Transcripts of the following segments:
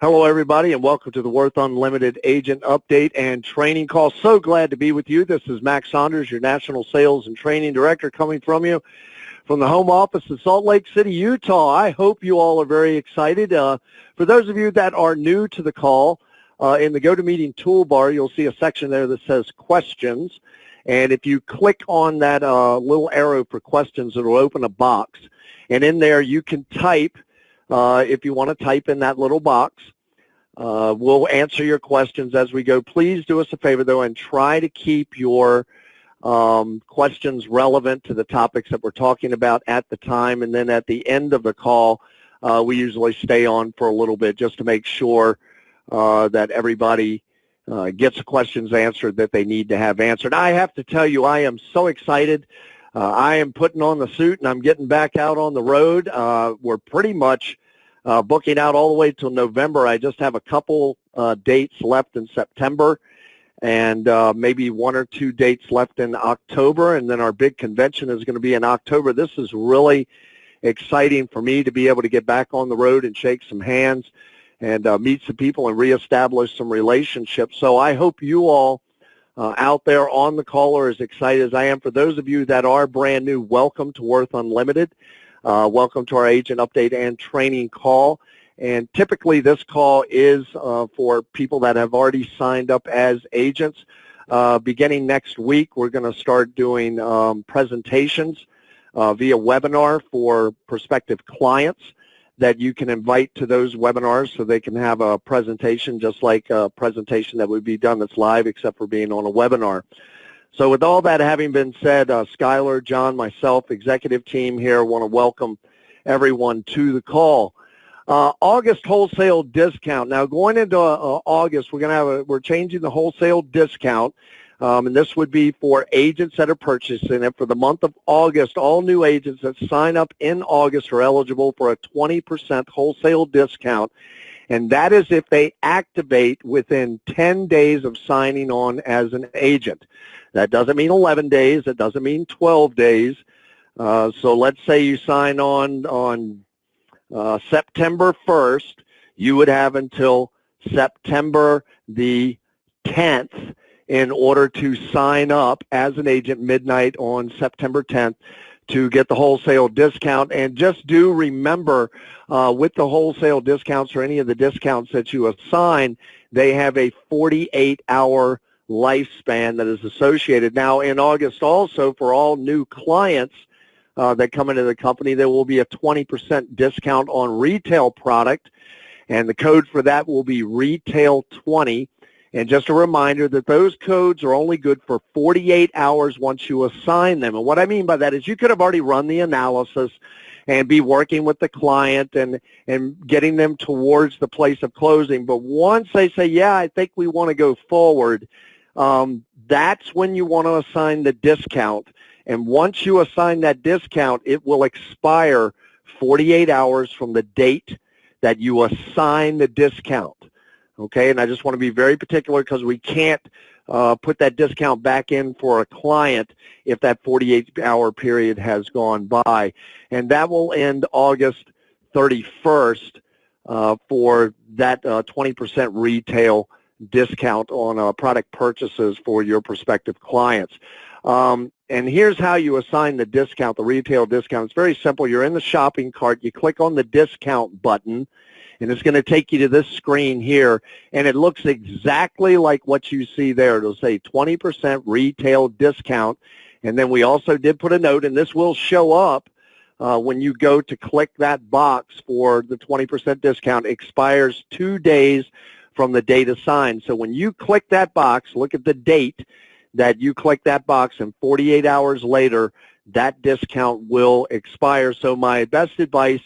Hello, everybody, and welcome to the Worth Unlimited Agent Update and Training Call. So glad to be with you. This is Max Saunders, your National Sales and Training Director, coming from you from the home office in Salt Lake City, Utah. I hope you all are very excited. For those of you that are new to the call, in the GoToMeeting toolbar, you'll see a section there that says Questions. And if you click on that little arrow for questions, it will open a box. And in there, you can type. If you want to type in that little box, we'll answer your questions as we go. Please do us a favor, though, and try to keep your questions relevant to the topics that we're talking about at the time. And then at the end of the call, we usually stay on for a little bit just to make sure that everybody gets the questions answered that they need to have answered. I have to tell you, I am so excited. I am putting on the suit, and I'm getting back out on the road. We're pretty much booking out all the way till November. I just have a couple dates left in September and maybe one or two dates left in October, and then our big convention is going to be in October. This is really exciting for me to be able to get back on the road and shake some hands and meet some people and reestablish some relationships. So I hope you all out there on the call are as excited as I am. For those of you that are brand new, welcome to Worth Unlimited. Welcome to our agent update and training call. And typically this call is for people that have already signed up as agents. Beginning next week, we're going to start doing presentations via webinar for prospective clients that you can invite to those webinars so they can have a presentation just like a presentation that would be done that's live except for being on a webinar. So with all that having been said, Skylar, John, myself, executive team here, want to welcome everyone to the call. August wholesale discount. Now going into August, we're changing the wholesale discount. And this would be for agents that are purchasing it. For the month of August, all new agents that sign up in August are eligible for a 20% wholesale discount, and that is if they activate within 10 days of signing on as an agent. That doesn't mean 11 days. It doesn't mean 12 days. So let's say you sign on September 1st. You would have until September the 10th in order to sign up as an agent midnight on September 10th to get the wholesale discount. And just do remember with the wholesale discounts or any of the discounts that you assign, they have a 48-hour lifespan that is associated. Now in August also, for all new clients that come into the company, there will be a 20% discount on retail product, and the code for that will be RETAIL20. And just a reminder that those codes are only good for 48 hours once you assign them. And what I mean by that is you could have already run the analysis and be working with the client and getting them towards the place of closing. But once they say, yeah, I think we want to go forward, that's when you want to assign the discount. And once you assign that discount, it will expire 48 hours from the date that you assign the discount. Okay, and I just want to be very particular because we can't put that discount back in for a client if that 48-hour period has gone by. And that will end August 31st for that 20% retail discount on product purchases for your prospective clients. And here's how you assign the discount, the retail discount. It's very simple. You're in the shopping cart. You click on the discount button, and it's going to take you to this screen here, and it looks exactly like what you see there. It'll say 20% retail discount, and then we also did put a note, and this will show up when you go to click that box for the 20% discount. Expires 2 days from the date assigned. So when you click that box, look at the date that you click that box, and 48 hours later, that discount will expire. So my best advice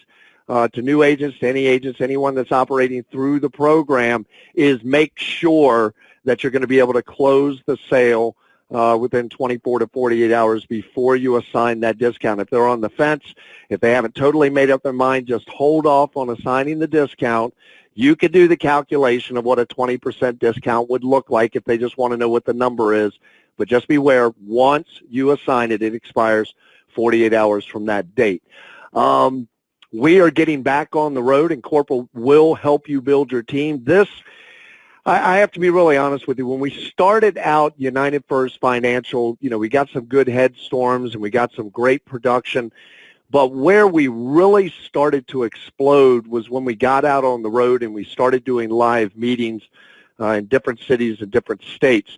to new agents, to any agents, anyone that's operating through the program, is make sure that you're going to be able to close the sale within 24 to 48 hours before you assign that discount. If they're on the fence, if they haven't totally made up their mind, just hold off on assigning the discount. You could do the calculation of what a 20% discount would look like if they just want to know what the number is. But just beware, once you assign it, it expires 48 hours from that date. We are getting back on the road, and corporate will help you build your team. This, I have to be really honest with you. When we started out United First Financial, we got some good headstorms and we got some great production. But where we really started to explode was when we got out on the road and we started doing live meetings in different cities and different states.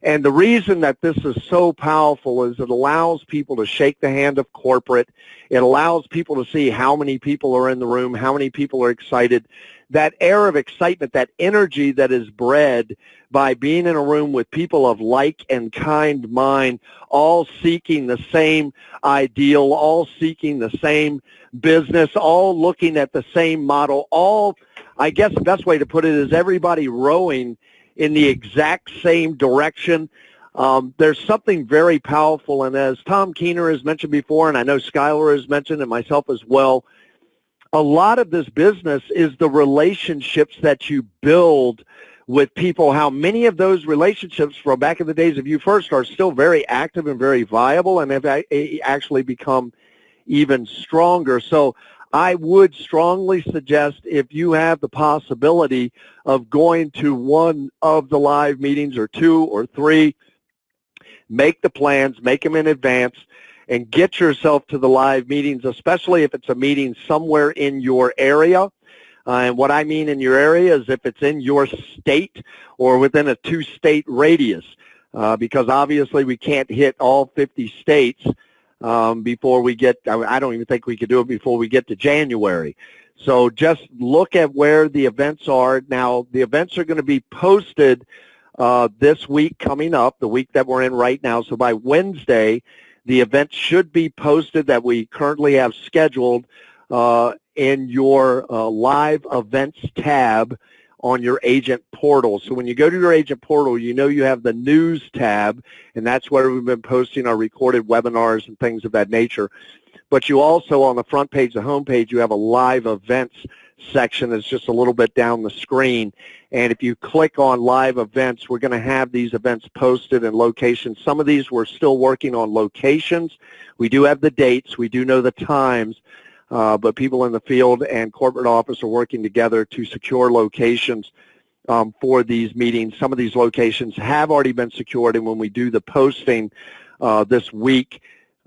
And the reason that this is so powerful is it allows people to shake the hand of corporate. It allows people to see how many people are in the room, how many people are excited. That air of excitement, that energy that is bred by being in a room with people of like and kind mind, all seeking the same ideal, all seeking the same business, all looking at the same model, all, I guess the best way to put it is everybody rowing in the exact same direction. There's something very powerful, and as Tom Keener has mentioned before, and I know Skylar has mentioned, and myself as well, a lot of this business is the relationships that you build with people, how many of those relationships from back in the days of You First are still very active and very viable and have actually become even stronger. So I would strongly suggest, if you have the possibility of going to one of the live meetings or two or three, make the plans, make them in advance, and get yourself to the live meetings, especially if it's a meeting somewhere in your area. And what I mean in your area is if it's in your state or within a 2-state radius, because obviously we can't hit all 50 states before we get, I don't even think we could do it before we get to January. So just look at where the events are. Now, the events are going to be posted this week coming up, the week that we're in right now. So by Wednesday, the event should be posted that we currently have scheduled in your live events tab on your agent portal. So when you go to your agent portal, you have the news tab, and that's where we've been posting our recorded webinars and things of that nature. But you also, on the front page, the home page, you have a live events section that's just a little bit down the screen. And if you click on live events, we're going to have these events posted in locations. Some of these we're still working on locations. We do have the dates. We do know the times. But people in the field and corporate office are working together to secure locations for these meetings. Some of these locations have already been secured, and when we do the posting this week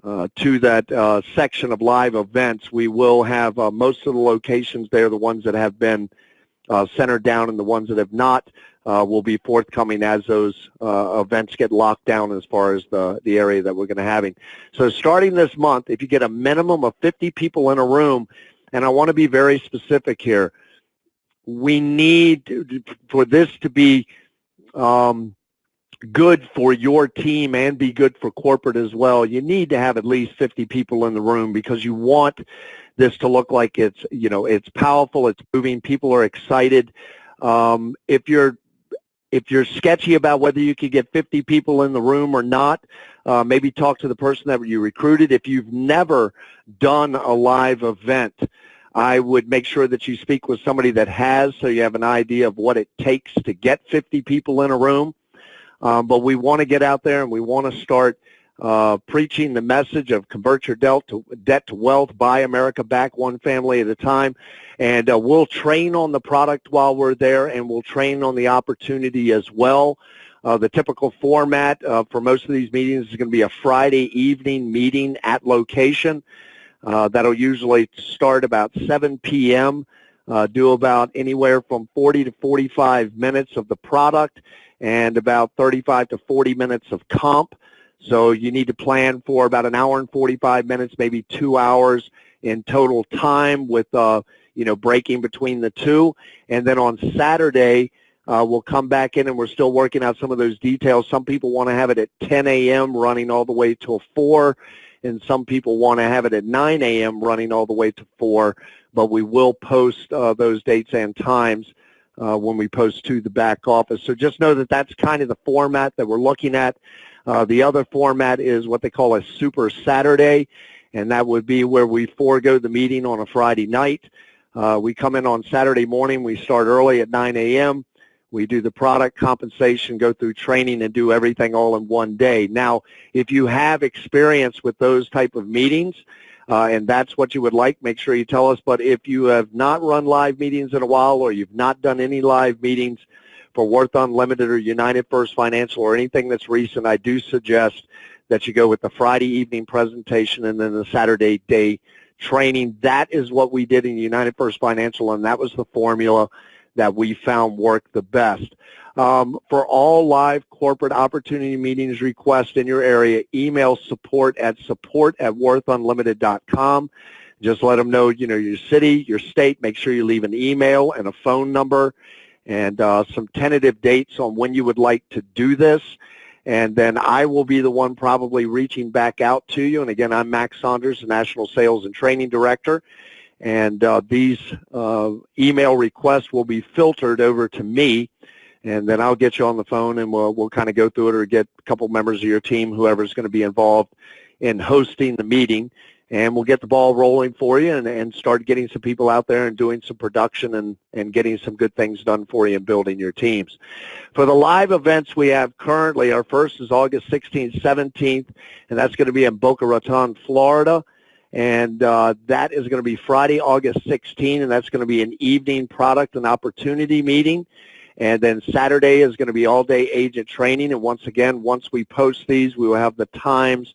to that section of live events, we will have most of the locations there, the ones that have been centered down, and the ones that have not will be forthcoming as those events get locked down as far as the area that we're going to have. So starting this month, if you get a minimum of 50 people in a room, and I want to be very specific here, we need for this to be good for your team and be good for corporate as well, you need to have at least 50 people in the room, because you want this to look like it's, it's powerful, it's moving, people are excited. If you're sketchy about whether you could get 50 people in the room or not, maybe talk to the person that you recruited. If you've never done a live event, I would make sure that you speak with somebody that has, so you have an idea of what it takes to get 50 people in a room. But we want to get out there and we want to start preaching the message of convert your debt to wealth, buy America back one family at a time. And we'll train on the product while we're there, and we'll train on the opportunity as well. The typical format for most of these meetings is going to be a Friday evening meeting at location. That'll usually start about 7 p.m., do about anywhere from 40 to 45 minutes of the product and about 35 to 40 minutes of comp. So you need to plan for about an hour and 45 minutes, maybe 2 hours in total time with, breaking between the two. And then on Saturday, we'll come back in and we're still working out some of those details. Some people want to have it at 10 a.m. running all the way till 4, and some people want to have it at 9 a.m. running all the way to 4. But we will post those dates and times when we post to the back office. So just know that that's kind of the format that we're looking at. The other format is what they call a Super Saturday, and that would be where we forego the meeting on a Friday night. We come in on Saturday morning. We start early at 9 a.m. We do the product compensation, go through training, and do everything all in one day. Now, if you have experience with those type of meetings, and that's what you would like, make sure you tell us. But if you have not run live meetings in a while, or you've not done any live meetings for Worth Unlimited or United First Financial or anything that's recent, I do suggest that you go with the Friday evening presentation and then the Saturday day training. That is what we did in United First Financial, and that was the formula that we found worked the best. For all live corporate opportunity meetings requests in your area, email support@worthunlimited.com. Just let them know, your city, your state. Make sure you leave an email and a phone number and some tentative dates on when you would like to do this. And then I will be the one probably reaching back out to you. And again, I'm Max Saunders, the National Sales and Training Director. And these email requests will be filtered over to me. And then I'll get you on the phone and we'll kind of go through it, or get a couple members of your team, whoever's going to be involved in hosting the meeting. And we'll get the ball rolling for you and start getting some people out there and doing some production and getting some good things done for you and building your teams. For the live events we have currently, our first is August 16th, 17th, and that's going to be in Boca Raton, Florida. And that is going to be Friday, August 16th, and that's going to be an evening product and opportunity meeting. And then Saturday is going to be all-day agent training. And once again, once we post these, we will have the times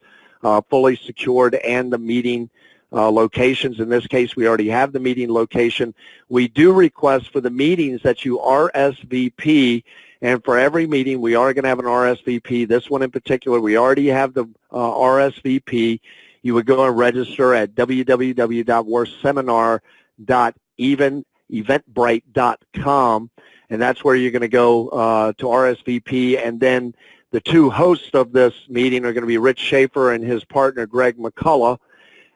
fully secured and the meeting locations. In this case, we already have the meeting location. We do request for the meetings that you RSVP, and for every meeting, we are going to have an RSVP. This one in particular, we already have the RSVP. You would go and register at www.worthseminar.eventbrite.com, and that's where you're going to go to RSVP. And then the two hosts of this meeting are going to be Rich Schaefer and his partner, Greg McCullough.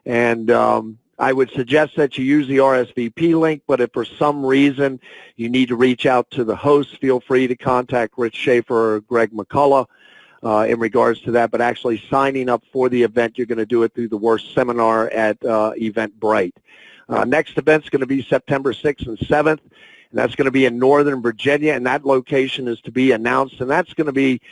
And I would suggest that you use the RSVP link, but if for some reason you need to reach out to the host, feel free to contact Rich Schaefer or Greg McCullough in regards to that. But actually signing up for the event, you're going to do it through the Worth Seminar at Eventbrite. Next event's going to be September 6th and 7th. And that's going to be in Northern Virginia, and that location is to be announced. And that's going to be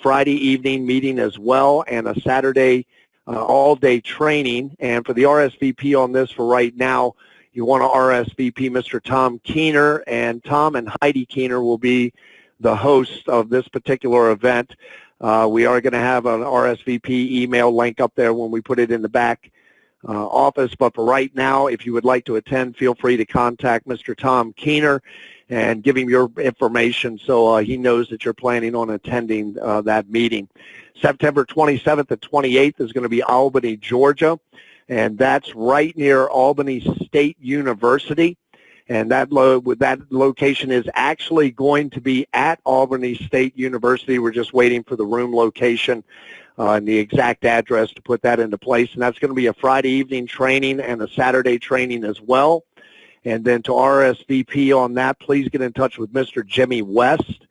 Friday evening meeting as well, and a Saturday all-day training. And for the RSVP on this for right now, you want to RSVP Mr. Tom Keener, and Tom and Heidi Keener will be the hosts of this particular event. We are going to have an RSVP email link up there when we put it in the back office, but for right now, if you would like to attend, feel free to contact Mr. Tom Keener and give him your information so he knows that you're planning on attending that meeting. September 27th and 28th is going to be Albany, Georgia, and that's right near Albany State University. And that location is actually going to be at Albany State University. We're just waiting for the room location and the exact address to put that into place. And that's going to be a Friday evening training and a Saturday training as well. And then to RSVP on that, please get in touch with Mr. Jimmy West,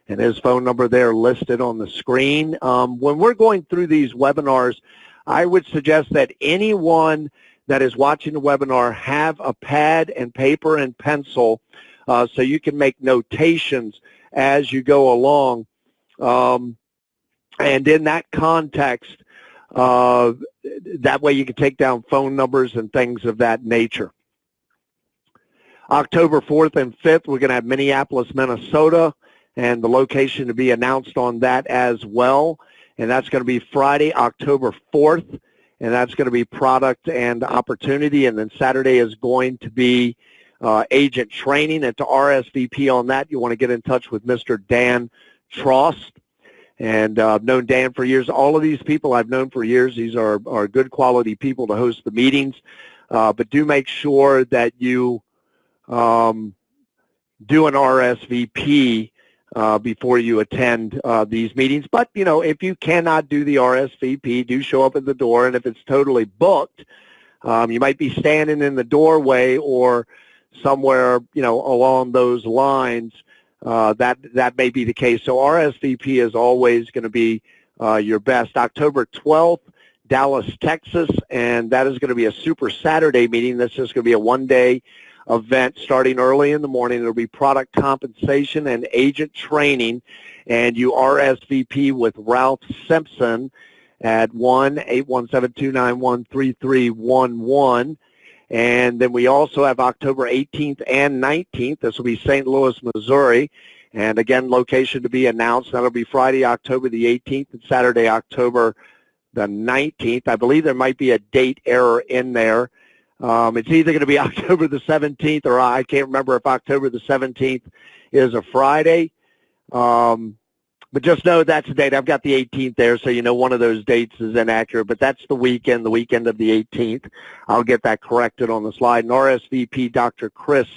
and his phone number there listed on the screen. When we're going through these webinars, I would suggest that anyone that is watching the webinar have a pad and paper and pencil so you can make notations as you go along. And in that context, that way you can take down phone numbers and things of that nature. October 4th and 5th, we're going to have Minneapolis, Minnesota, and the location to be announced on that as well. And that's going to be Friday, October 4th, and that's going to be product and opportunity. And then Saturday is going to be agent training. And to RSVP on that, you want to get in touch with Mr. Dan Trost. And I've known Dan for years. All of these people I've known for years. These are good quality people to host the meetings. But do make sure that you do an RSVP before you attend these meetings. But, if you cannot do the RSVP, do show up at the door. And if it's totally booked, you might be standing in the doorway or somewhere, along those lines. That may be the case. So RSVP is always going to be your best. October 12th, Dallas, Texas, and that is going to be a Super Saturday meeting. That's just going to be a one-day event starting early in the morning. It'll be product compensation and agent training, and you RSVP with Ralph Simpson, at 1-817-291-3311. And then we also have October 18th and 19th. This will be St. Louis, Missouri. And again, location to be announced. That'll be Friday, October the 18th and Saturday, October the 19th. I believe there might be a date error in there. It's either going to be October the 17th or I can't remember if October the 17th is a Friday. But just know that's the date. I've got the 18th there, so you know one of those dates is inaccurate. But that's the weekend of the 18th. I'll get that corrected on the slide. And RSVP Dr. Chris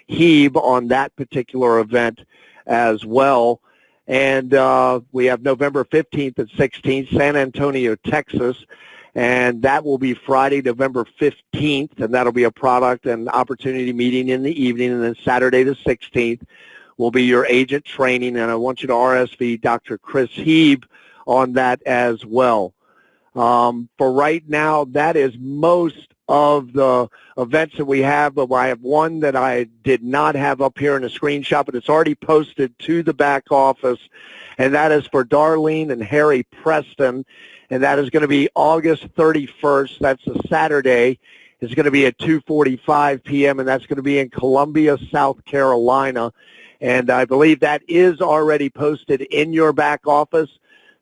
Heeb on that particular event as well. And we have November 15th and 16th, San Antonio, Texas. And that will be Friday, November 15th, and that'll be a product and opportunity meeting in the evening. And then Saturday the 16th will be your agent training, and I want you to RSVP Dr. Chris Heeb on that as well. For right now, that is most of the events that we have, but I have one that I did not have up here in a screenshot, but it's already posted to the back office, and that is for Darlene and Harry Preston, and that is going to be August 31st. That's a Saturday. It's going to be at 2:45 p.m., and that's going to be in Columbia, South Carolina. And I believe that is already posted in your back office.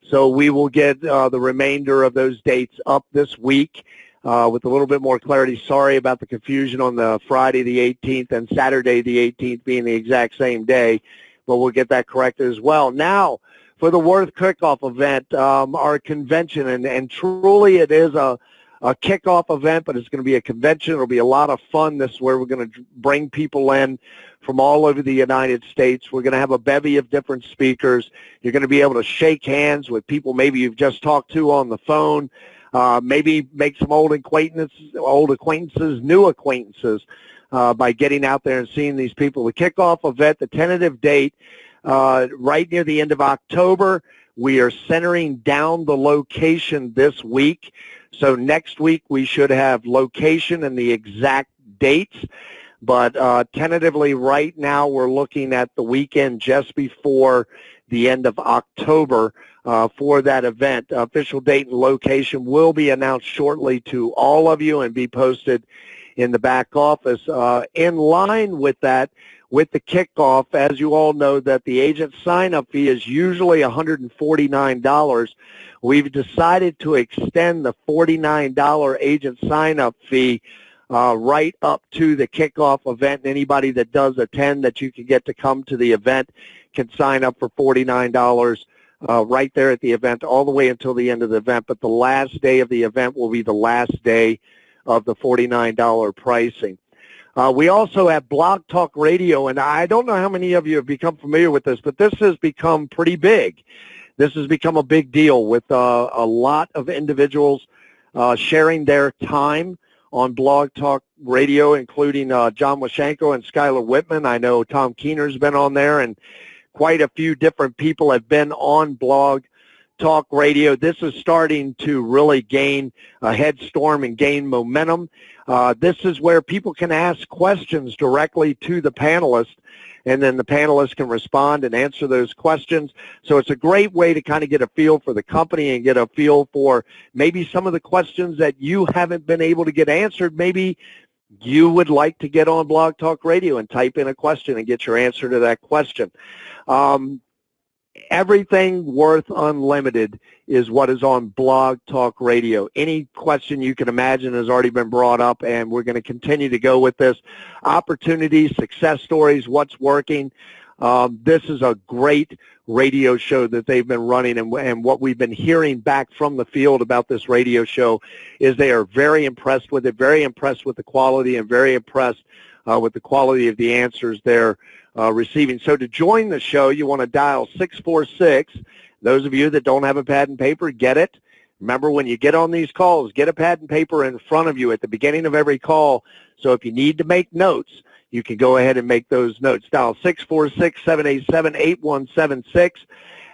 So we will get the remainder of those dates up this week with a little bit more clarity. Sorry about the confusion on the Friday the 18th and Saturday the 18th being the exact same day, but we'll get that corrected as well. Now, for the Worth Kickoff event, our convention, and truly it is a kickoff event, but it's going to be a convention. It'll be a lot of fun. This is where we're going to bring people in from all over the United States. We're going to have a bevy of different speakers. You're going to be able to shake hands with people maybe you've just talked to on the phone, maybe make some old acquaintances, new acquaintances by getting out there and seeing these people. The kickoff event, the tentative date, right near the end of October. We are centering down the location this week. So next week we should have location and the exact dates. But tentatively right now we're looking at the weekend just before the end of October for that event. Official date and location will be announced shortly to all of you and be posted in the back office. In line with that, with the kickoff, as you all know, that the agent sign-up fee is usually $149. We've decided to extend the $49 agent sign-up fee right up to the kickoff event. Anybody that does attend that you can get to come to the event can sign up for $49 right there at the event all the way until the end of the event. But the last day of the event will be the last day of the $49 pricing. We also have Blog Talk Radio, and I don't know how many of you have become familiar with this, but this has become pretty big. This has become a big deal with a lot of individuals sharing their time on Blog Talk Radio, including John Washenko and Skylar Whitman. I know Tom Keener's been on there, and quite a few different people have been on Blog Talk Radio. This is starting to really gain a head storm and gain momentum. This is where people can ask questions directly to the panelists, and then the panelists can respond and answer those questions. So it's a great way to kind of get a feel for the company and get a feel for maybe some of the questions that you haven't been able to get answered. Maybe you would like to get on Blog Talk Radio and type in a question and get your answer to that question. Everything Worth Unlimited is what is on Blog Talk Radio. Any question you can imagine has already been brought up, and we're going to continue to go with this. Opportunities, success stories, what's working. This is a great radio show that they've been running, and what we've been hearing back from the field about this radio show is they are very impressed with it, very impressed with the quality, and very impressed with the quality of the answers they're receiving. So to join the show, you want to dial 646. Those of you that don't have a pad and paper, get it. Remember, when you get on these calls, get a pad and paper in front of you at the beginning of every call. So if you need to make notes, you can go ahead and make those notes. Dial 646-787-8176.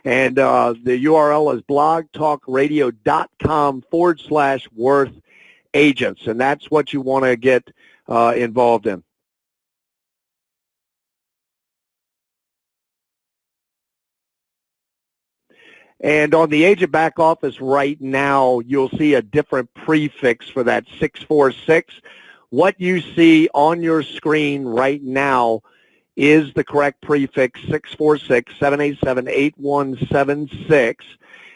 And the URL is blogtalkradio.com/Worth Agents. And that's what you want to get involved in. And on the agent back office right now, you'll see a different prefix for that 646. What you see on your screen right now is the correct prefix, 646-787-8176.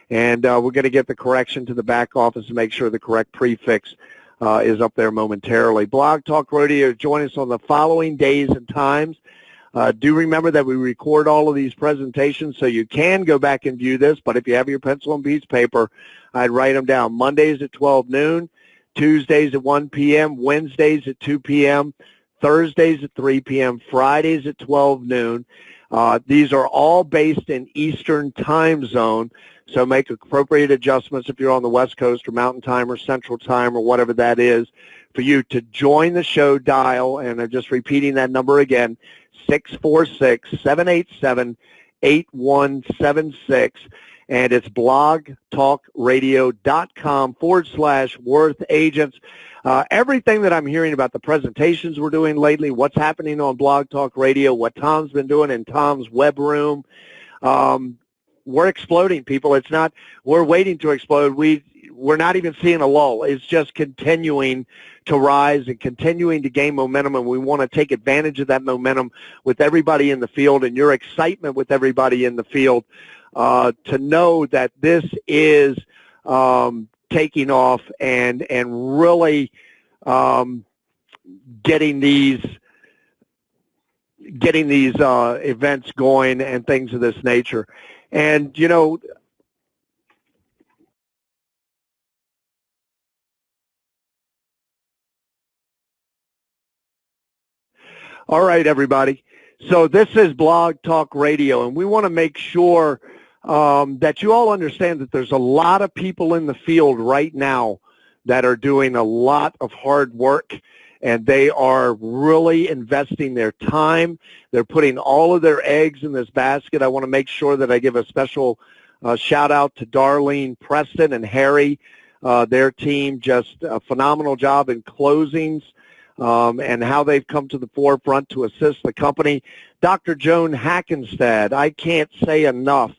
And we're going to get the correction to the back office to make sure the correct prefix is up there momentarily. Blog Talk Radio, join us on the following days and times. Do remember that we record all of these presentations, so you can go back and view this, but if you have your pencil and piece of paper, I'd write them down. Mondays at 12 noon, Tuesdays at 1 p.m., Wednesdays at 2 p.m., Thursdays at 3 p.m., Fridays at 12 noon. These are all based in Eastern time zone, so make appropriate adjustments if you're on the West Coast or Mountain Time or Central Time or whatever that is for you to join the show. Dial, and I'm just repeating that number again, 646-787-8176, and it's blogtalkradio.com/Worth Agents. Everything that I'm hearing about the presentations we're doing lately, what's happening on Blog Talk Radio, what Tom's been doing in Tom's web room, we're exploding, people. It's not, we're waiting to explode. We're not even seeing a lull. It's just continuing to rise and continuing to gain momentum, and we want to take advantage of that momentum with everybody in the field and your excitement with everybody in the field to know that this is taking off and really getting these events going and things of this nature. And, you know, all right, everybody. So this is Blog Talk Radio, and we want to make sure that you all understand that there's a lot of people in the field right now that are doing a lot of hard work, and they are really investing their time. They're putting all of their eggs in this basket. I want to make sure that I give a special shout-out to Darlene Preston and Harry, their team. Just a phenomenal job in closings. And how they've come to the forefront to assist the company. Dr. Joan Hackenstad, I can't say enough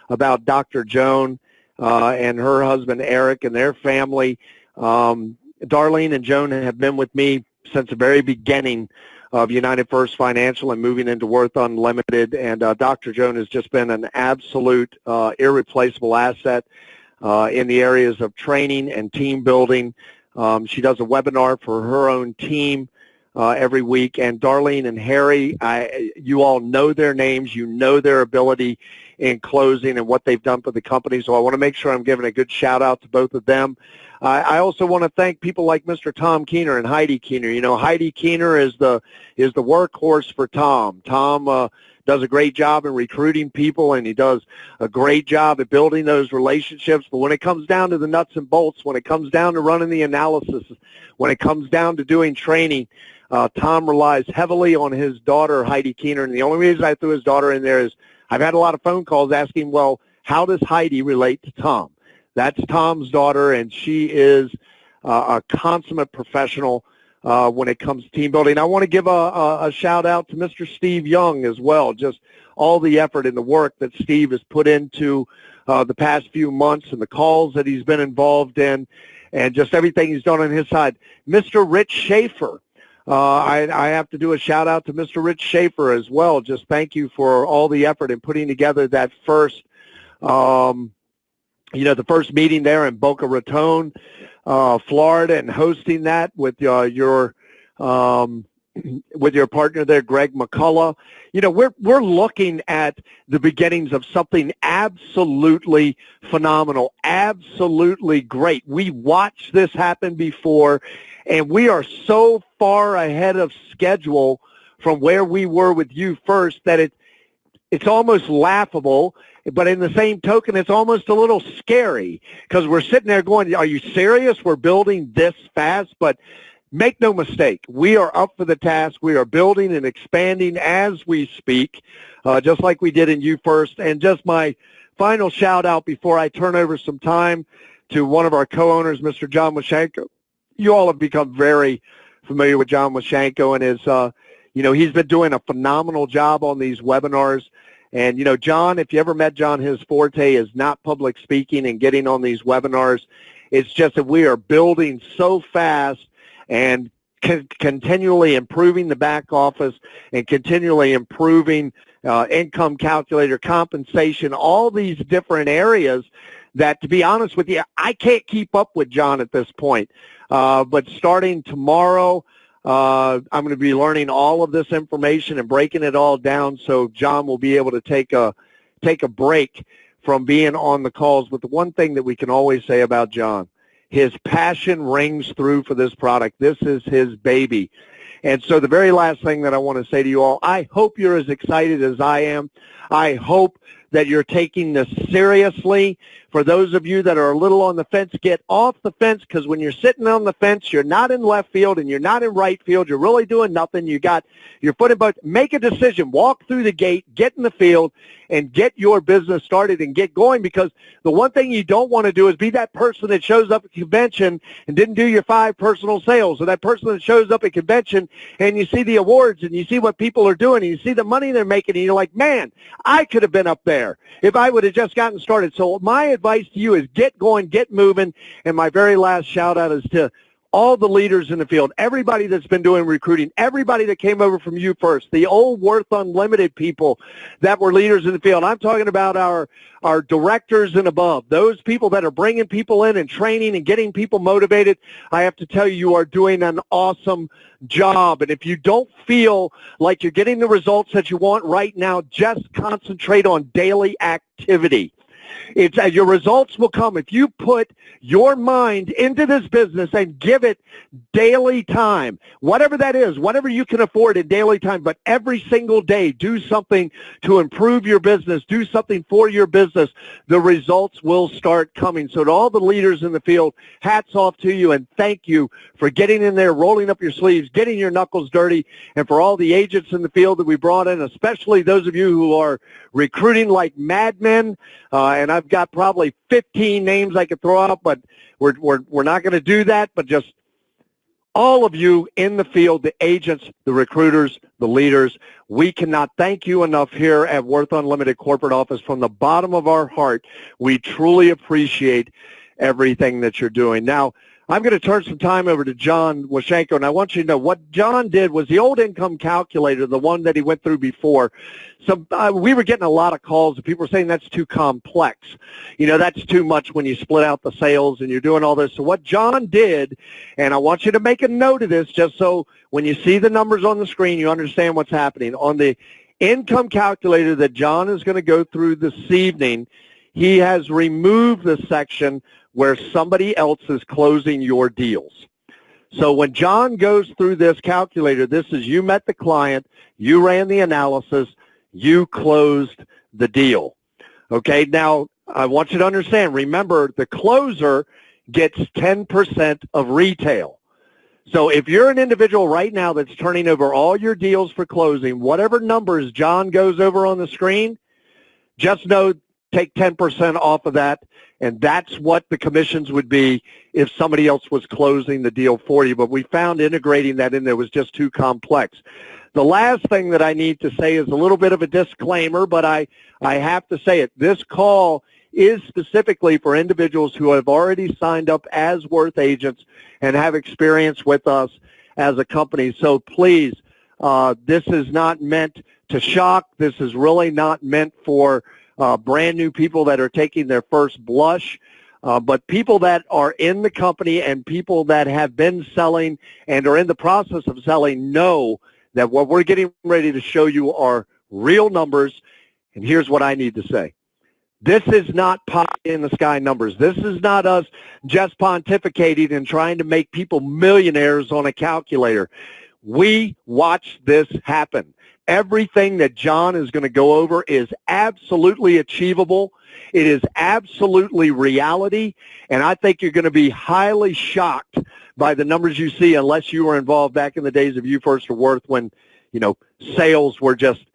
about Dr. Joan and her husband Eric and their family. Darlene and Joan have been with me since the very beginning of United First Financial and moving into Worth Unlimited, and Dr. Joan has just been an absolute irreplaceable asset in the areas of training and team building. She does a webinar for her own team every week. And Darlene and Harry, you all know their names. You know their ability in closing and what they've done for the company. So I want to make sure I'm giving a good shout-out to both of them. I also want to thank people like Mr. Tom Keener and Heidi Keener. You know, Heidi Keener is the workhorse for Tom. Tom does a great job in recruiting people, and he does a great job at building those relationships. But when it comes down to the nuts and bolts, when it comes down to running the analysis, when it comes down to doing training, Tom relies heavily on his daughter, Heidi Keener. And the only reason I threw his daughter in there is I've had a lot of phone calls asking, well, how does Heidi relate to Tom? That's Tom's daughter, and she is a consummate professional when it comes to team building. I want to give a shout-out to Mr. Steve Young as well, just all the effort and the work that Steve has put into the past few months and the calls that he's been involved in and just everything he's done on his side. Mr. Rich Schaefer, I have to do a shout-out to Mr. Rich Schaefer as well. Just thank you for all the effort in putting together that first the first meeting there in Boca Raton, Florida, and hosting that with your partner there, Greg McCullough. You know, we're looking at the beginnings of something absolutely phenomenal, absolutely great. We watched this happen before, and we are so far ahead of schedule from where we were with you first that it's almost laughable. But in the same token, it's almost a little scary because we're sitting there going, are you serious? We're building this fast? But make no mistake, we are up for the task. We are building and expanding as we speak, just like we did in You First. And just my final shout-out before I turn over some time to one of our co-owners, Mr. John Washenko. You all have become very familiar with John Washenko and his, he's been doing a phenomenal job on these webinars. And, you know, John, if you ever met John, his forte is not public speaking and getting on these webinars. It's just that we are building so fast and continually improving the back office and continually improving income calculator, compensation, all these different areas that, to be honest with you, I can't keep up with John at this point. But starting tomorrow, I'm going to be learning all of this information and breaking it all down, so John will be able to take a break from being on the calls. But the one thing that we can always say about John, his passion rings through for this product. This is his baby. And so the very last thing that I want to say to you all, I hope you're as excited as I am. I hope that you're taking this seriously. For those of you that are a little on the fence, get off the fence, because when you're sitting on the fence, you're not in left field and you're not in right field. You're really doing nothing. You got your foot in both. Make a decision. Walk through the gate, get in the field, and get your business started and get going, because the one thing you don't want to do is be that person that shows up at convention and didn't do your 5 personal sales, or that person that shows up at convention and you see the awards and you see what people are doing and you see the money they're making and you're like, man, I could have been up there if I would have just gotten started. So my advice to you is get going, get moving. And my very last shout out is to all the leaders in the field, everybody that's been doing recruiting, everybody that came over from You First, the old Worth Unlimited people that were leaders in the field. I'm talking about our directors and above, those people that are bringing people in and training and getting people motivated. I have to tell you, you are doing an awesome job. And if you don't feel like you're getting the results that you want right now, just concentrate on daily activity. Your results will come if you put your mind into this business and give it daily time, whatever that is, whatever you can afford in daily time. But every single day, do something to improve your business, do something for your business. The results will start coming. So to all the leaders in the field, hats off to you, and thank you for getting in there, rolling up your sleeves, getting your knuckles dirty. And for all the agents in the field that we brought in, especially those of you who are recruiting like madmen, and I've got probably 15 names I could throw out, but we're not going to do that. But just all of you in the field, the agents, the recruiters, the leaders, we cannot thank you enough here at Worth Unlimited Corporate Office. From the bottom of our heart, we truly appreciate everything that you're doing. Now, I'm going to turn some time over to John Washenko, and I want you to know what John did was the old income calculator, the one that he went through before. So we were getting a lot of calls, and people were saying that's too complex. You know, that's too much when you split out the sales and you're doing all this. So what John did, and I want you to make a note of this just so when you see the numbers on the screen, you understand what's happening. On the income calculator that John is going to go through this evening, he has removed the section where somebody else is closing your deals. So when John goes through this calculator, this is you met the client, you ran the analysis, you closed the deal. Okay, now I want you to understand, remember the closer gets 10% of retail. So if you're an individual right now that's turning over all your deals for closing, whatever numbers John goes over on the screen, just know take 10% off of that, and that's what the commissions would be if somebody else was closing the deal for you. But we found integrating that in there was just too complex. The last thing that I need to say is a little bit of a disclaimer, but I have to say it. This call is specifically for individuals who have already signed up as Worth agents and have experience with us as a company. So please, this is not meant to shock. This is really not meant for brand new people that are taking their first blush, but people that are in the company and people that have been selling and are in the process of selling know that what we're getting ready to show you are real numbers. And here's what I need to say. This is not pie in the sky numbers. This is not us just pontificating and trying to make people millionaires on a calculator. We watched this happen. Everything that John is going to go over is absolutely achievable. It is absolutely reality, and I think you're going to be highly shocked by the numbers you see unless you were involved back in the days of You First or Worth when, you know, sales were just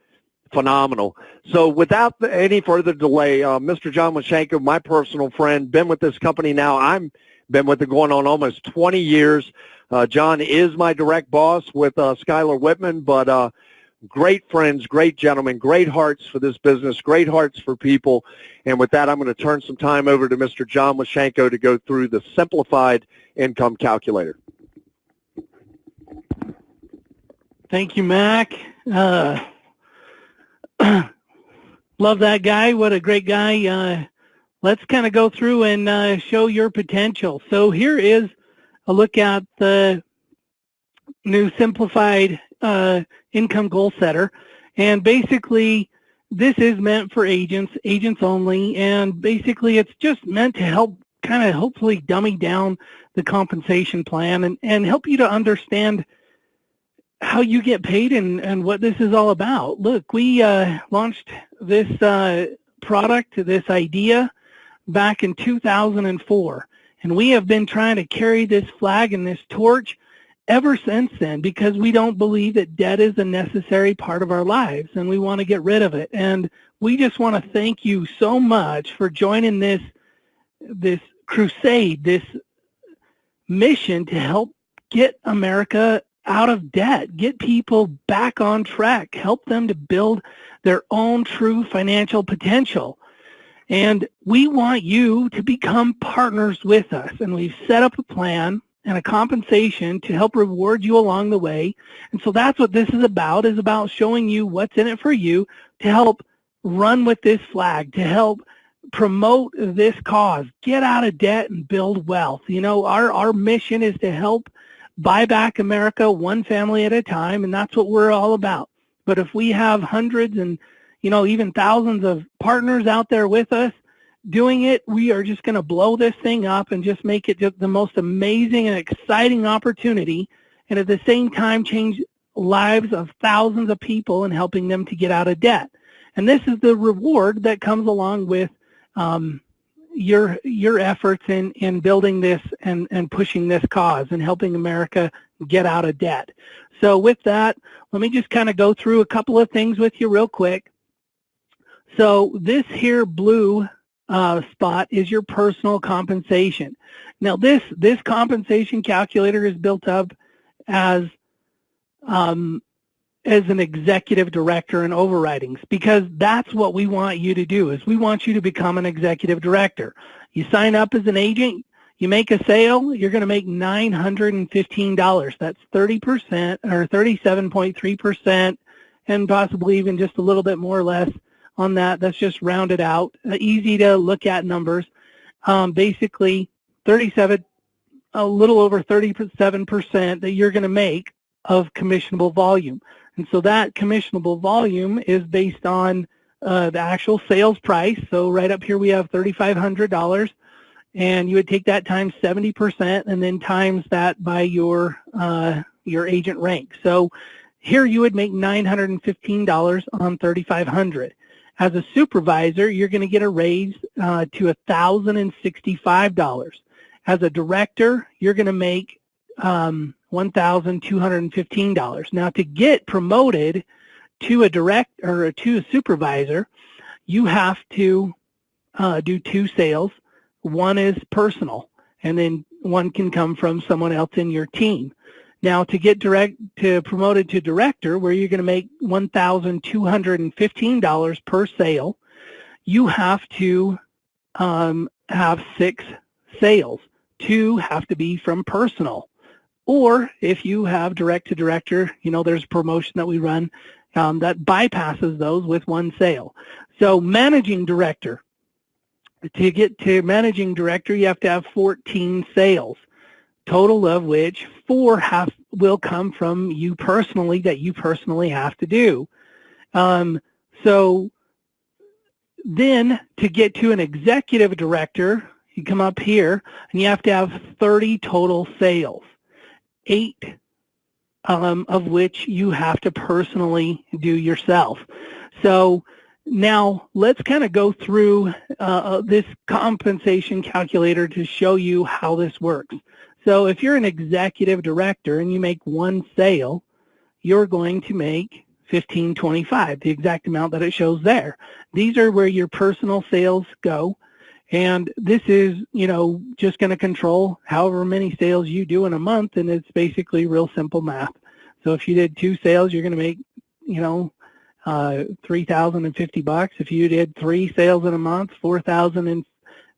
phenomenal. So without any further delay, Mr. John Washenko, my personal friend, been with this company now. I've been with it going on almost 20 years. John is my direct boss with Skylar Whitman, but great friends, great gentlemen, great hearts for this business, great hearts for people. And with that, I'm going to turn some time over to Mr. John Washenko to go through the simplified income calculator. Thank you, Mac. Love that guy. What a great guy. Let's kind of go through and show your potential. So here is a look at the new simplified income goal setter. And basically, this is meant for agents only. And basically, it's just meant to help kind of hopefully dummy down the compensation plan and help you to understand how you get paid and what this is all about. Look, we launched this product, this idea, back in 2004. And we have been trying to carry this flag and this torch ever since then, because we don't believe that debt is a necessary part of our lives and we want to get rid of it. And we just want to thank you so much for joining this crusade, this mission to help get America out of debt, get people back on track, help them to build their own true financial potential. And we want you to become partners with us. And we've set up a plan and a compensation to help reward you along the way. And so that's what this is about showing you what's in it for you to help run with this flag, to help promote this cause, get out of debt and build wealth. You know, our mission is to help buy back America one family at a time, and that's what we're all about. But if we have hundreds and, you know, even thousands of partners out there with us doing it, we are just going to blow this thing up and just make it just the most amazing and exciting opportunity, and at the same time change lives of thousands of people and helping them to get out of debt. And this is the reward that comes along with your efforts in building this and pushing this cause and helping America get out of debt. So with that, let me just kind of go through a couple of things with you real quick. So this here blue spot is your personal compensation. Now this compensation calculator is built up as an executive director and overridings, because that's what we want you to do, is we want you to become an executive director. You sign up as an agent, you make a sale, you're going to make $915. That's 30% or 37.3%, and possibly even just a little bit more or less on that. That's just rounded out, easy to look at numbers. Basically, a little over 37% that you're going to make of commissionable volume. And so that commissionable volume is based on the actual sales price. So right up here we have $3,500, and you would take that times 70% and then times that by your agent rank. So here you would make $915 on $3,500. As a supervisor, you're going to get a raise to $1,065. As a director, you're going to make $1,215. Now, to get promoted to a director or to a supervisor, you have to do 2 sales. One is personal, and then one can come from someone else in your team. Now, to get promoted to director, where you're going to make $1,215 per sale, you have to have 6 sales. 2 have to be from personal. Or if you have direct to director, you know, there's a promotion that we run that bypasses those with 1 sale. So managing director, to get to managing director, you have to have 14 sales, total of which 4 will come from you personally, that you personally have to do. So then to get to an executive director, you come up here and you have to have 30 total sales. 8 of which you have to personally do yourself. So now let's kind of go through this compensation calculator to show you how this works. So if you're an executive director and you make 1 sale, you're going to make $1,525, the exact amount that it shows there. These are where your personal sales go. And this is, you know, just going to control however many sales you do in a month, and it's basically real simple math. So if you did 2 sales, you're going to make $3,050. If you did 3 sales in a month, $4,500,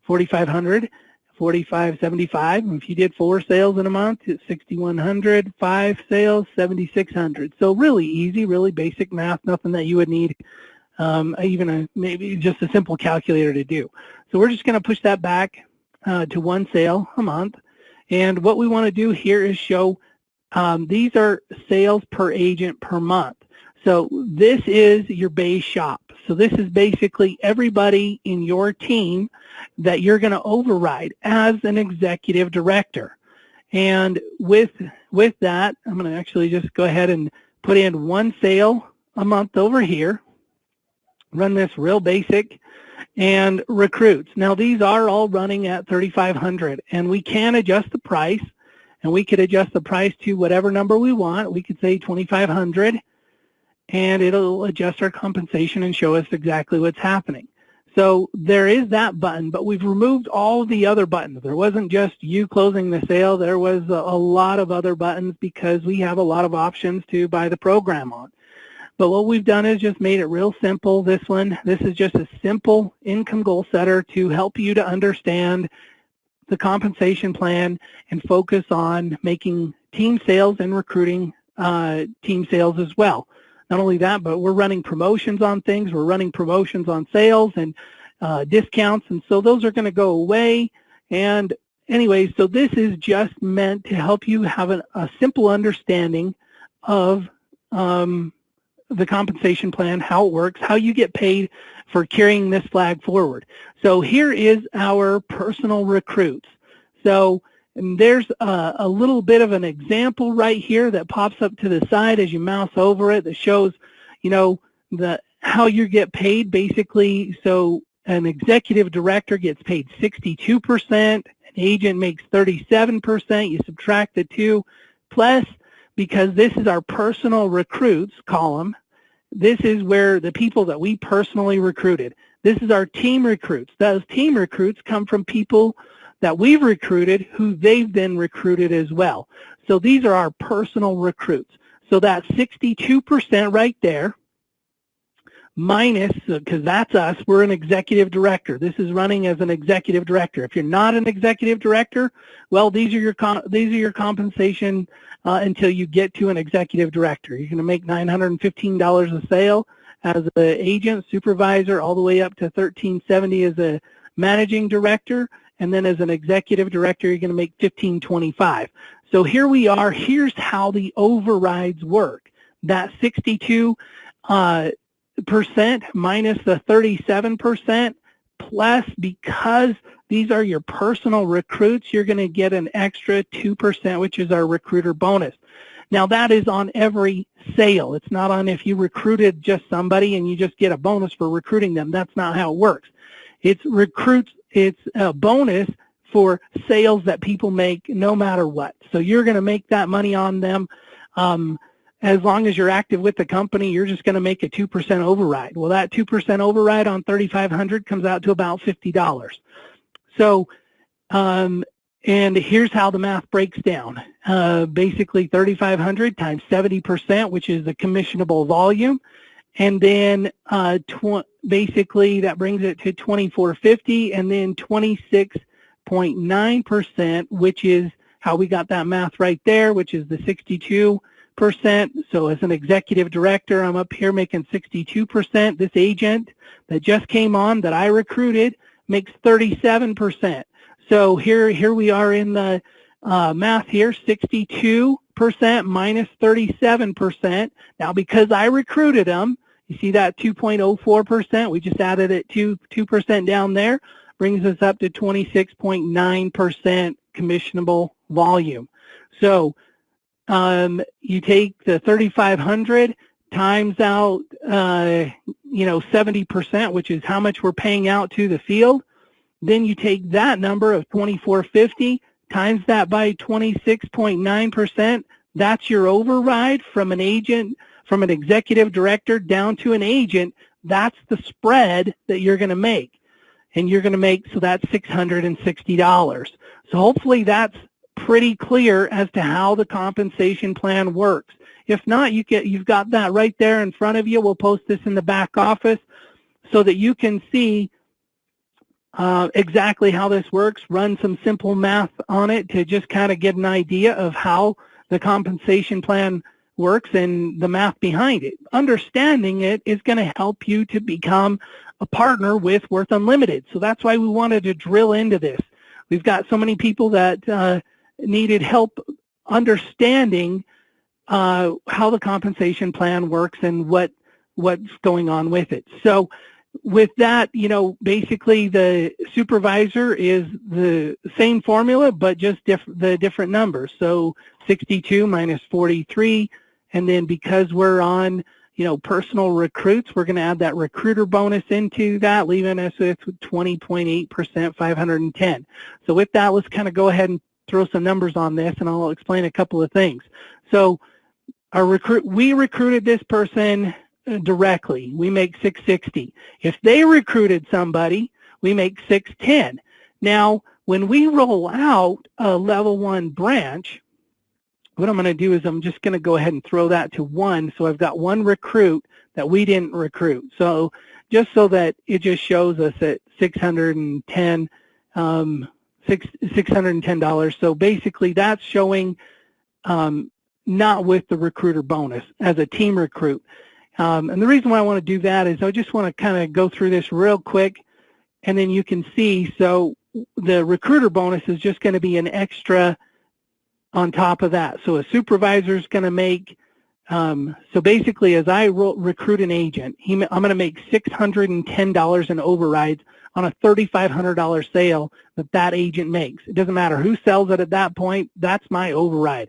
$4,575. If you did 4 sales in a month, it's $6,100. 5 sales, $7,600. So really easy, really basic math, nothing that you would need maybe just a simple calculator to do. So we're just going to push that back to 1 sale a month. And what we want to do here is show these are sales per agent per month. So this is your base shop. So this is basically everybody in your team that you're going to override as an executive director. And with that, I'm going to actually just go ahead and put in 1 sale a month over here. Run this real basic, and recruits. Now these are all running at $3,500, and we can adjust the price, and we could adjust the price to whatever number we want. We could say $2,500, and it'll adjust our compensation and show us exactly what's happening. So there is that button, but we've removed all the other buttons. There wasn't just you closing the sale. There was a lot of other buttons because we have a lot of options to buy the program on. But what we've done is just made it real simple. This is just a simple income goal setter to help you to understand the compensation plan and focus on making team sales and recruiting team sales as well. Not only that, but we're running promotions on things. We're running promotions on sales and discounts, and so those are going to go away. And anyway, so this is just meant to help you have a simple understanding of the compensation plan, how it works, how you get paid for carrying this flag forward. So here is our personal recruits. So there's a little bit of an example right here that pops up to the side as you mouse over it that shows, how you get paid basically. So an executive director gets paid 62%, an agent makes 37%, you subtract the 2, plus because this is our personal recruits column. This is where the people that we personally recruited. This is our team recruits. Those team recruits come from people that we've recruited who they've then recruited as well. So these are our personal recruits. So that's 62% right there, minus, because that's us, we're an executive director. This is running as an executive director. If you're not an executive director, well, these are your compensation until you get to an executive director. You're going to make $915 a sale as an agent, supervisor, all the way up to $1,370 as a managing director, and then as an executive director, you're going to make $1,525. So here we are. Here's how the overrides work. That 62% minus the 37%, plus because these are your personal recruits, you're going to get an extra 2%, which is our recruiter bonus. Now that is on every sale. It's not on if you recruited just somebody and you just get a bonus for recruiting them. That's not how it works. It's a bonus for sales that people make no matter what. So you're going to make that money on them. As long as you're active with the company, you're just going to make a 2% override. Well, that 2% override on $3,500 comes out to about $50. So, and here's how the math breaks down. Basically, $3,500 times 70%, which is the commissionable volume, and then basically that brings it to $2,450, and then 26.9%, which is how we got that math right there, which is the 62%. So as an executive director, I'm up here making 62%. This agent that just came on that I recruited makes 37%. So here we are in the math here, 62% minus 37%. Now because I recruited them, you see that 2.04%, we just added it 2% down there, brings us up to 26.9% commissionable volume. So you take the 3,500 times out, 70%, which is how much we're paying out to the field. Then you take that number of 2,450, times that by 26.9%. That's your override from an agent, from an executive director down to an agent. That's the spread that you're going to make. And you're going to make, so that's $660. So hopefully that's pretty clear as to how the compensation plan works. If not, you've got that right there in front of you. We'll post this in the back office so that you can see exactly how this works, run some simple math on it to just kind of get an idea of how the compensation plan works and the math behind it. Understanding it is going to help you to become a partner with Worth Unlimited. So that's why we wanted to drill into this. We've got so many people that needed help understanding how the compensation plan works and what's going on with it. So with that, basically the supervisor is the same formula, but just the different numbers. So 62 minus 43, and then because we're on, personal recruits, we're going to add that recruiter bonus into that, leaving us with 20.8%, 510. So with that, let's kind of go ahead and throw some numbers on this, and I'll explain a couple of things. So we recruited this person directly. We make 660. If they recruited somebody, we make 610. Now, when we roll out a level 1 branch, what I'm going to do is I'm just going to go ahead and throw that to 1. So I've got 1 recruit that we didn't recruit. So just so that it just shows us at $610. So basically that's showing not with the recruiter bonus as a team recruit. And the reason why I want to do that is I just want to kind of go through this real quick, and then you can see, so the recruiter bonus is just going to be an extra on top of that. So a supervisor is going to make, so basically as I recruit an agent, I'm going to make $610 in overrides on a $3,500 sale that agent makes. It doesn't matter who sells it at that point, that's my override.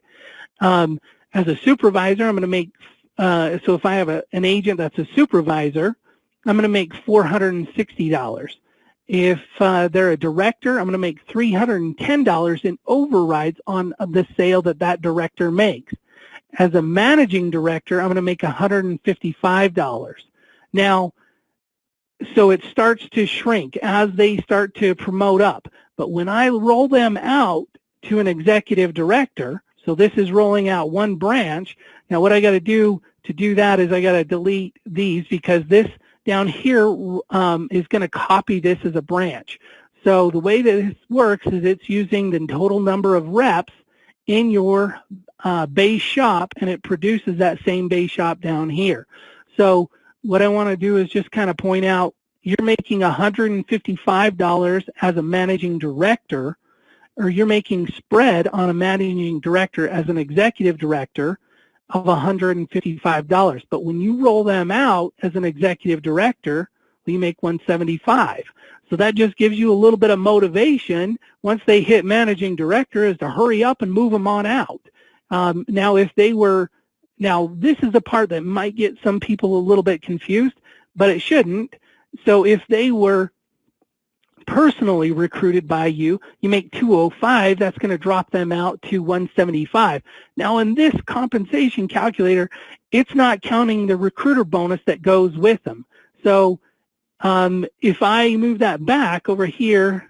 As a supervisor, I'm going to make, so if I have an agent that's a supervisor, I'm going to make $460. If they're a director, I'm going to make $310 in overrides on the sale that director makes. As a managing director, I'm going to make $155. Now, so it starts to shrink as they start to promote up. But when I roll them out to an executive director, so this is rolling out 1 branch. Now what I got to do that is I got to delete these because this down here is going to copy this as a branch. So the way that this works is it's using the total number of reps in your base shop, and it produces that same base shop down here. So what I want to do is just kind of point out you're making $155 as a managing director, or you're making spread on a managing director as an executive director of $155. But when you roll them out as an executive director, you make $175. So that just gives you a little bit of motivation once they hit managing director is to hurry up and move them on out. Now if they were, now this is the part that might get some people a little bit confused, but it shouldn't. So if they were personally recruited by you, you make $205, that's going to drop them out to $175. Now in this compensation calculator, it's not counting the recruiter bonus that goes with them. So if I move that back over here,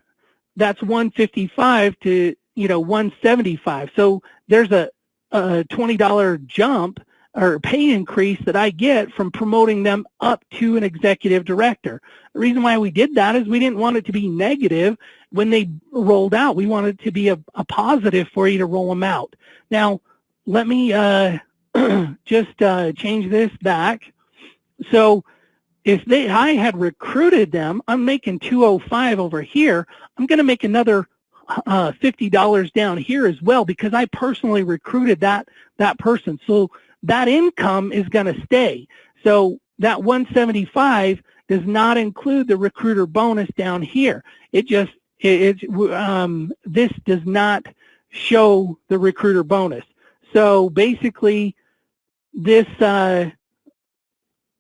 that's 155 to 175. So there's a $20 jump or pay increase that I get from promoting them up to an executive director. The reason why we did that is we didn't want it to be negative when they rolled out. We wanted it to be a positive for you to roll them out. Now, let me just change this back. So if I had recruited them, I'm making $205 over here. I'm going to make another $50 down here as well because I personally recruited that person. So that income is going to stay. So that 175 does not include the recruiter bonus down here. It just this does not show the recruiter bonus. So basically, this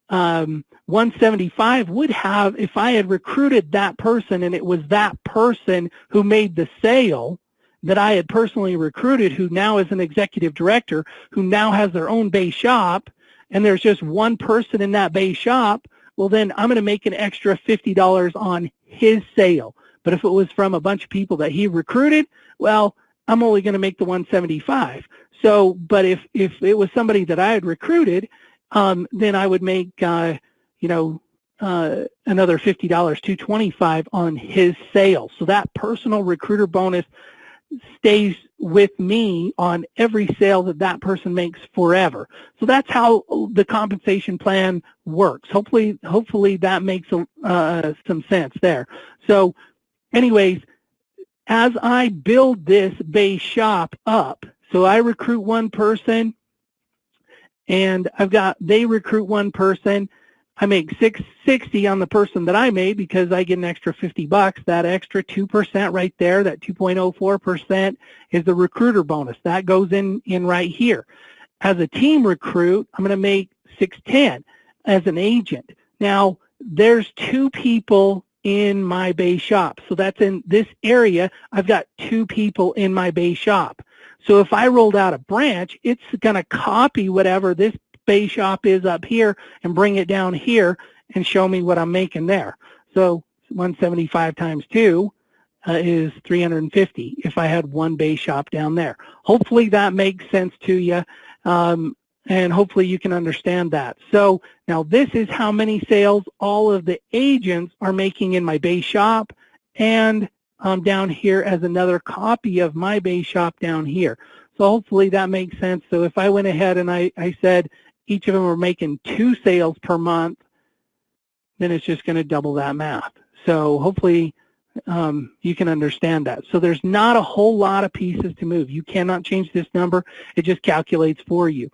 175 would have, if I had recruited that person and it was that person who made the sale that I had personally recruited, who now is an executive director, who now has their own base shop, and there's just one person in that base shop, well then I'm going to make an extra $50 on his sale. But if it was from a bunch of people that he recruited, well, I'm only going to make the 175. So, but if it was somebody that I had recruited, then I would make, another $50, $225 on his sales. So that personal recruiter bonus stays with me on every sale that person makes forever. So that's how the compensation plan works. Hopefully that makes some sense there. So anyways, as I build this base shop up, so I recruit one person, and they recruit one person. I make $660 on the person that I made because I get an extra $50. That extra 2% right there, that 2.04% is the recruiter bonus. That goes in right here. As a team recruit, I'm going to make $610 as an agent. Now, there's 2 people in my base shop. So that's in this area. I've got 2 people in my base shop. So if I rolled out a branch, it's going to copy whatever this base shop is up here and bring it down here and show me what I'm making there. So 175 times 2 is 350 if I had one base shop down there. Hopefully that makes sense to you, and hopefully you can understand that. So now this is how many sales all of the agents are making in my base shop, and down here as another copy of my base shop down here. So hopefully that makes sense. So if I went ahead and I said each of them are making 2 sales per month, then it's just going to double that math. So hopefully you can understand that. So there's not a whole lot of pieces to move. You cannot change this number. It just calculates for you.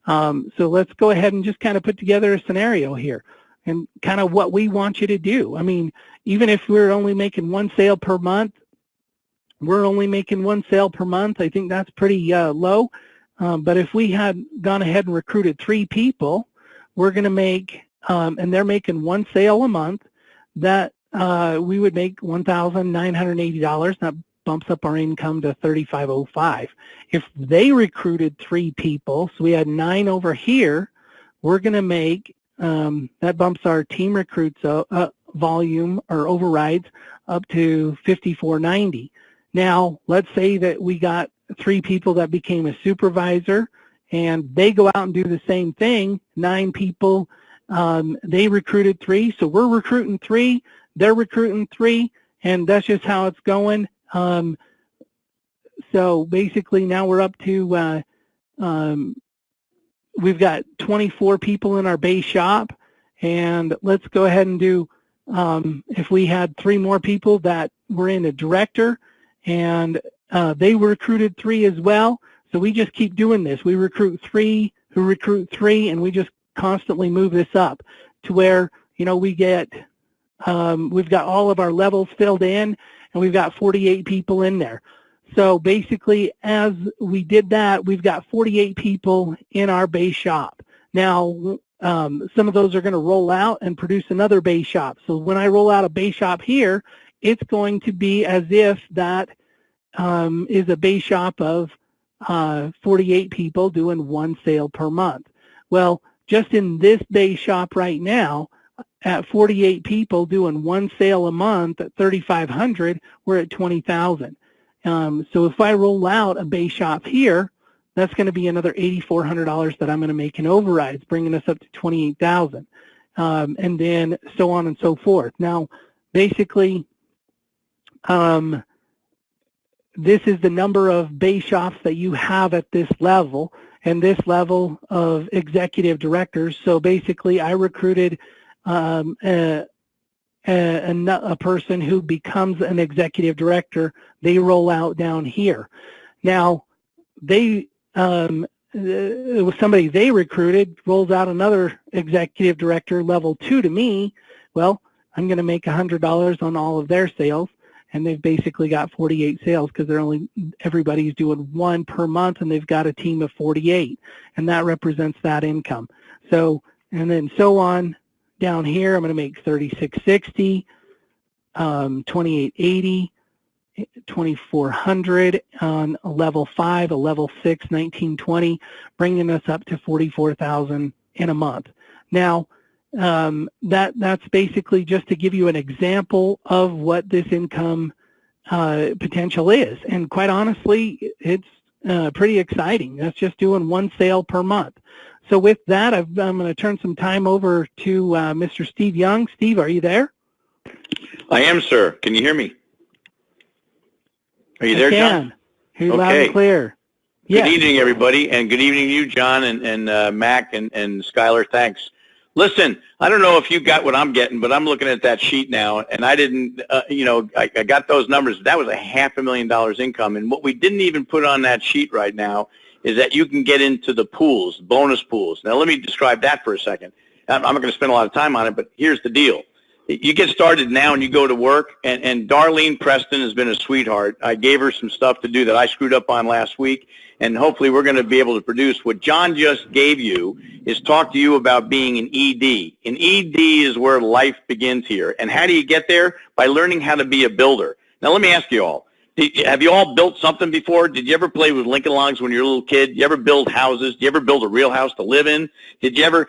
So let's go ahead and just kind of put together a scenario here and kind of what we want you to do. I mean, even if we're only making 1 sale per month, we're only making 1 sale per month. I think that's pretty low. But if we had gone ahead and recruited 3 people, we're going to make, and they're making 1 sale a month, that we would make $1,980. That bumps up our income to $3,505. If they recruited 3 people, so we had 9 over here, we're going to make, that bumps our team recruits volume or overrides up to $5,490. Now, let's say that we got 3 people that became a supervisor, and they go out and do the same thing. 9 people, they recruited 3, so we're recruiting 3, they're recruiting 3, and that's just how it's going. So basically now we're up to, we've got 24 people in our base shop, and let's go ahead and do, if we had 3 more people that were in a director, and they recruited 3 as well. So we just keep doing this. We recruit 3 who recruit 3, and we just constantly move this up to where, we get, we've got all of our levels filled in, and we've got 48 people in there. So basically, as we did that, we've got 48 people in our base shop. Now, some of those are going to roll out and produce another base shop. So when I roll out a base shop here, it's going to be as if that is a base shop of 48 people doing 1 sale per month. Well, just in this base shop right now, at 48 people doing 1 sale a month at $3,500, we're at $20,000. So if I roll out a base shop here, that's going to be another $8,400 that I'm going to make in overrides, bringing us up to $28,000, and then so on and so forth. Now, basically, this is the number of base shops that you have at this level, and this level of executive directors. So basically, I recruited a person who becomes an executive director. They roll out down here. Now, it was somebody they recruited, rolls out another executive director, level 2 to me. Well, I'm going to make $100 on all of their sales, and they've basically got 48 sales because everybody's doing 1 per month, and they've got a team of 48, and that represents that income. So, and then so on down here, I'm going to make $3,660, $2,880, $2,400 on a level 5, a level 6, $1,920, bringing us up to $44,000 in a month. Now, that's basically just to give you an example of what this income potential is. And quite honestly, it's pretty exciting. That's just doing one sale per month. So with that, I'm going to turn some time over to Mr. Steve Young. Steve, are you there? I am, sir. Can you hear me? Are you there, John? Hear you loud and clear. Good evening, everybody, and good evening to you, John, and Mac, and Skylar. Thanks. Listen, I don't know if you got what I'm getting, but I'm looking at that sheet now, and I didn't, I got those numbers. That was $500,000 income, and what we didn't even put on that sheet right now is that you can get into the pools, bonus pools. Now, let me describe that for a second. I'm not going to spend a lot of time on it, but here's the deal. You get started now and you go to work, and Darlene Preston has been a sweetheart. I gave her some stuff to do that I screwed up on last week, and hopefully we're going to be able to produce. What John just gave you is talk to you about being an ED. An ED is where life begins here. And how do you get there? By learning how to be a builder. Now, let me ask you all. Have you all built something before? Did you ever play with Lincoln Logs when you were a little kid? Did you ever build houses? Did you ever build a real house to live in? Did you ever,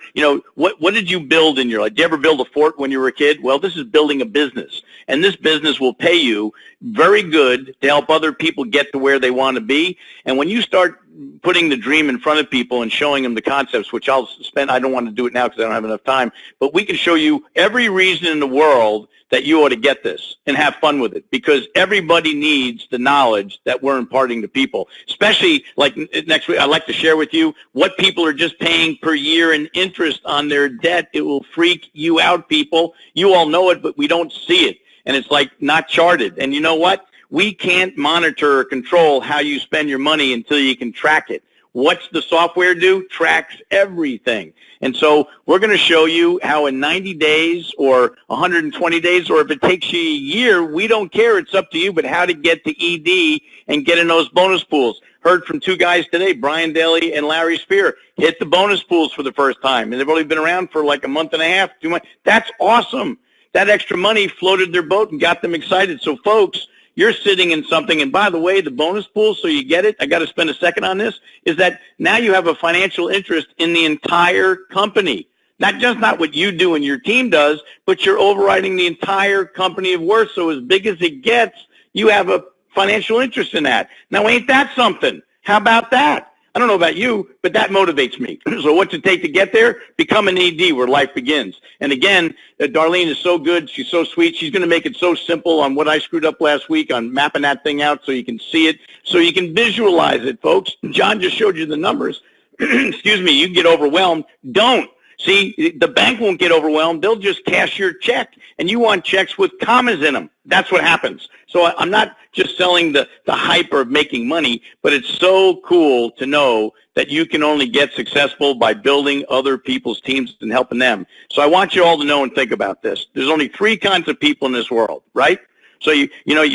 what did you build in your life? Did you ever build a fort when you were a kid? Well, this is building a business. And this business will pay you very good to help other people get to where they want to be. And when you start putting the dream in front of people and showing them the concepts, which I don't want to do it now because I don't have enough time, but we can show you every reason in the world that you ought to get this and have fun with it, because everybody needs the knowledge that we're imparting to people, especially like next week. I'd like to share with you what people are just paying per year in interest on their debt. It will freak you out, people. You all know it, but we don't see it. And it's like not charted. And you know what? We can't monitor or control how you spend your money until you can track it. What's the software do? Tracks everything. And so we're going to show you how in 90 days or 120 days, or if it takes you a year, we don't care. It's up to you, but how to get to ED and get in those bonus pools. Heard from two guys today, Brian Daly and Larry Spear, hit the bonus pools for the first time. And they've only been around for like a month and a half, 2 months. That's awesome. That extra money floated their boat and got them excited. So folks, you're sitting in something, and by the way, the bonus pool, so you get it, I got to spend a second on this, is that now you have a financial interest in the entire company. Not what you do and your team does, but you're overriding the entire company of worth. So as big as it gets, you have a financial interest in that. Now, ain't that something? How about that? I don't know about you, but that motivates me. So what's it take to get there? Become an ED where life begins. And again, Darlene is so good. She's so sweet. She's going to make it so simple on what I screwed up last week on mapping that thing out so you can see it, so you can visualize it, folks. John just showed you the numbers. Excuse me, you get overwhelmed. Don't. See, the bank won't get overwhelmed. They'll just cash your check, and you want checks with commas in them. That's what happens. So I'm not just selling the hype of making money, but it's so cool to know that you can only get successful by building other people's teams and helping them. So I want you all to know and think about this. There's only 3 kinds of people in this world, right? So you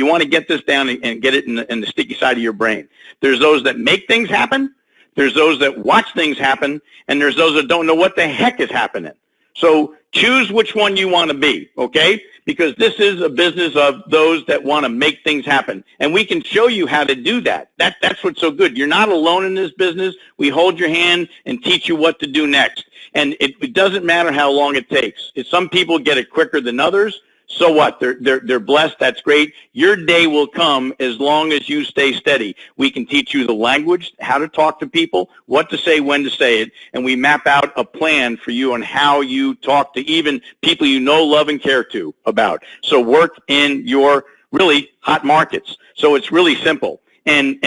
want to get this down and get it in the sticky side of your brain. There's those that make things happen. There's those that watch things happen, and there's those that don't know what the heck is happening. So choose which one you want to be, okay? Because this is a business of those that want to make things happen. And we can show you how to do that. That's what's so good. You're not alone in this business. We hold your hand and teach you what to do next. And it doesn't matter how long it takes. If some people get it quicker than others, so what? They're blessed. That's great. Your day will come as long as you stay steady. We can teach you the language, how to talk to people, what to say, when to say it, and we map out a plan for you on how you talk to even people you know, love, and care to about. So work in your really hot markets. So it's really simple. And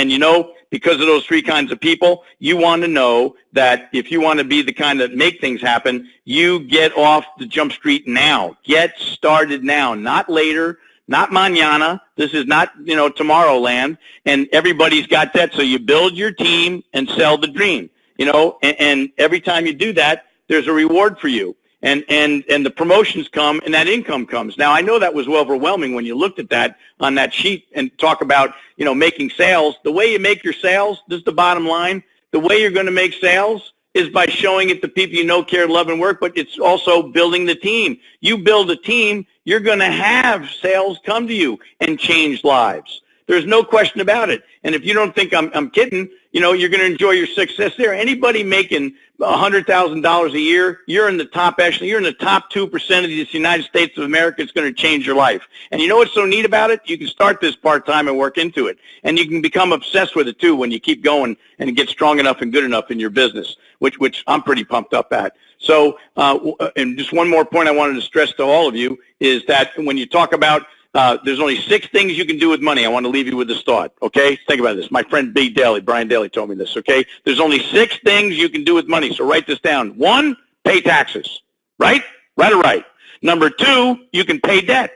because of those 3 kinds of people, you want to know that if you want to be the kind that make things happen, you get off the jump street now. Get started now, not later, not mañana. This is not, Tomorrowland, and everybody's got that. So you build your team and sell the dream, and every time you do that, there's a reward for you. And the promotions come and that income comes. Now, I know that was overwhelming when you looked at that on that sheet and talk about, making sales. The way you make your sales, this is the bottom line, the way you're going to make sales is by showing it to people you know, care, love, and work, but it's also building the team. You build a team, you're going to have sales come to you and change lives. There's no question about it. And if you don't think I'm kidding, you're going to enjoy your success there. Anybody making $100,000 a year, you're in the top echelon. You're in the top 2% of the United States of America. It's going to change your life. And you know what's so neat about it? You can start this part-time and work into it. And you can become obsessed with it, too, when you keep going and get strong enough and good enough in your business, which I'm pretty pumped up at. So, and just one more point I wanted to stress to all of you is that when you talk about there's only 6 things you can do with money. I want to leave you with this thought, okay? Think about this. My friend Brian Daly told me this, okay? There's only 6 things you can do with money, so write this down. 1, pay taxes, right? Right or right. Number 2, you can pay debt.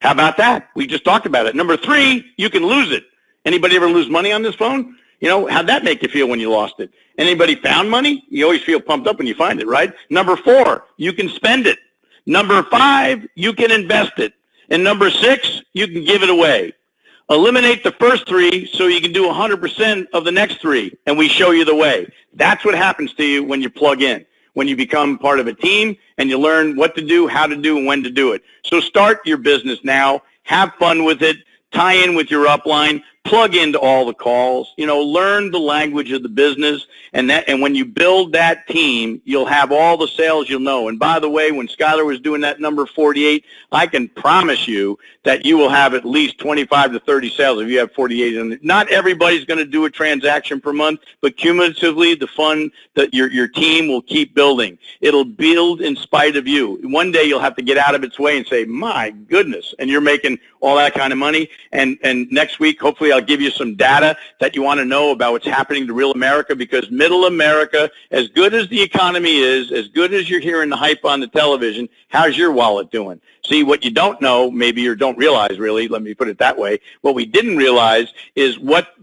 How about that? We just talked about it. Number 3, you can lose it. Anybody ever lose money on this phone? How'd that make you feel when you lost it? Anybody found money? You always feel pumped up when you find it, right? Number 4, you can spend it. Number 5, you can invest it. And number 6, you can give it away. Eliminate the first 3 so you can do 100% of the next 3, and we show you the way. That's what happens to you when you plug in, when you become part of a team and you learn what to do, how to do, and when to do it. So start your business now. Have fun with it. Tie in with your upline. Plug into all the calls. Learn the language of the business, and when you build that team, you'll have all the sales you'll know. And by the way, when Skylar was doing that number 48, I can promise you that you will have at least 25 to 30 sales if you have 48 in it. Not everybody's going to do a transaction per month, but cumulatively, the fund that your team will keep building. It'll build in spite of you. One day you'll have to get out of its way and say, my goodness, and you're making all that kind of money. And next week, hopefully, I'll give you some data that you want to know about what's happening to real America, because middle America, as good as the economy is, as good as you're hearing the hype on the television, how's your wallet doing? See, what you don't know, maybe, or don't realize, really, let me put it that way, what we didn't realize is what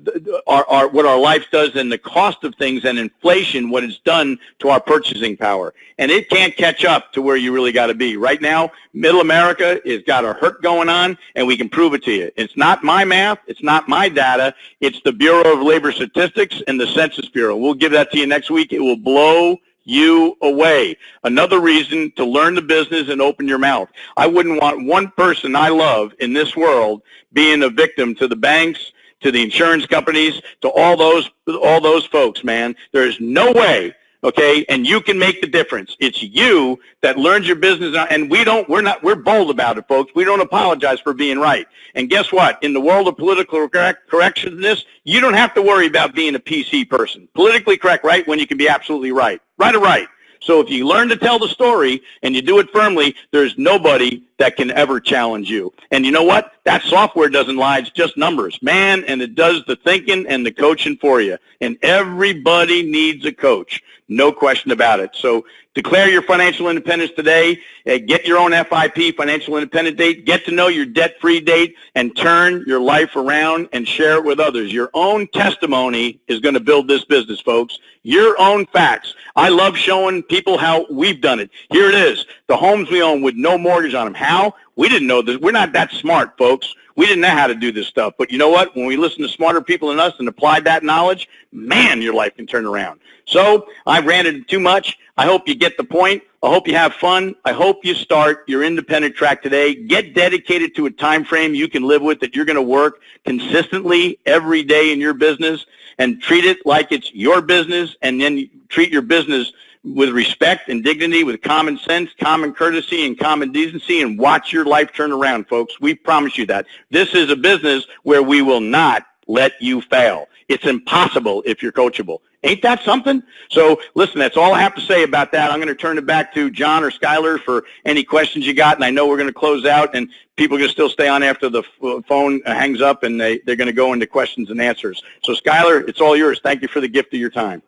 our life does and the cost of things and inflation, what it's done to our purchasing power. And it can't catch up to where you really got to be. Right now, middle America has got a hurt going on, and we can prove it to you. It's not my math. It's not my data. It's the Bureau of Labor Statistics and the Census Bureau. We'll give that to you next week. It will blow you away. Another reason to learn the business and open your mouth. I wouldn't want one person I love in this world being a victim to the banks, to the insurance companies, to all those folks, man. There's no way, okay? And you can make the difference. It's you that learns your business, and we're bold about it, folks. We don't apologize for being right. And guess what? In the world of political correctness, you don't have to worry about being a PC person. Politically correct, right, when you can be absolutely right. Right or right. So if you learn to tell the story and you do it firmly, there's nobody that can ever challenge you. And you know what? That software doesn't lie. It's just numbers, man, and it does the thinking and the coaching for you. And everybody needs a coach. No question about it. So declare your financial independence today. Get your own FIP, financial independent date. Get to know your debt-free date and turn your life around and share it with others. Your own testimony is going to build this business, folks. Your own facts. I love showing people how we've done it. Here it is. The homes we own with no mortgage on them. How? We didn't know this. We're not that smart, folks. We didn't know how to do this stuff. But you know what? When we listen to smarter people than us and apply that knowledge, man, your life can turn around. So I ranted too much. I hope you get the point. I hope you have fun. I hope you start your independent track today. Get dedicated to a time frame you can live with, that you're going to work consistently every day in your business, and treat it like it's your business, and then treat your business with respect and dignity, with common sense, common courtesy, and common decency, and watch your life turn around, folks. We promise you that. This is a business where we will not let you fail. It's impossible if you're coachable. Ain't that something? So, listen, that's all I have to say about that. I'm going to turn it back to John or Skylar for any questions you got, and I know we're going to close out, and people are going to still stay on after the phone hangs up, and they're going to go into questions and answers. So, Skylar, it's all yours. Thank you for the gift of your time.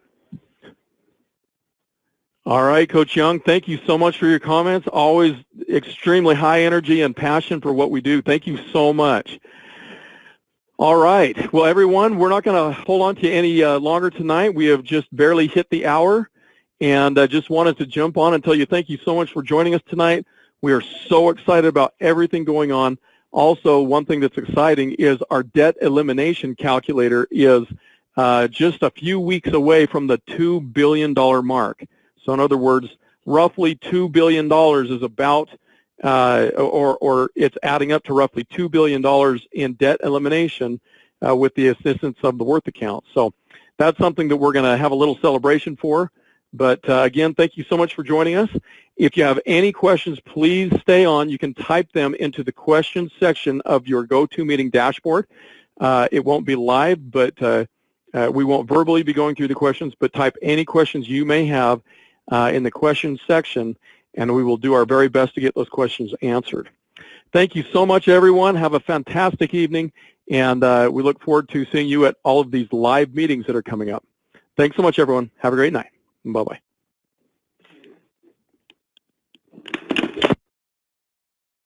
All right, Coach Young, thank you so much for your comments. Always extremely high energy and passion for what we do. Thank you so much. All right. Well, everyone, we're not going to hold on to any longer tonight. We have just barely hit the hour, and I just wanted to jump on and tell you thank you so much for joining us tonight. We are so excited about everything going on. Also, one thing that's exciting is our debt elimination calculator is just a few weeks away from the $2 billion mark. So in other words, roughly $2 billion is about, or it's adding up to roughly $2 billion in debt elimination with the assistance of the Worth account. So that's something that we're going to have a little celebration for. But again, thank you so much for joining us. If you have any questions, please stay on. You can type them into the questions section of your GoToMeeting dashboard. It won't be live, but we won't verbally be going through the questions, but type any questions you may have in the questions section, and we will do our very best to get those questions answered. Thank you so much, everyone. Have a fantastic evening, and we look forward to seeing you at all of these live meetings that are coming up. Thanks so much, everyone. Have a great night. Bye-bye.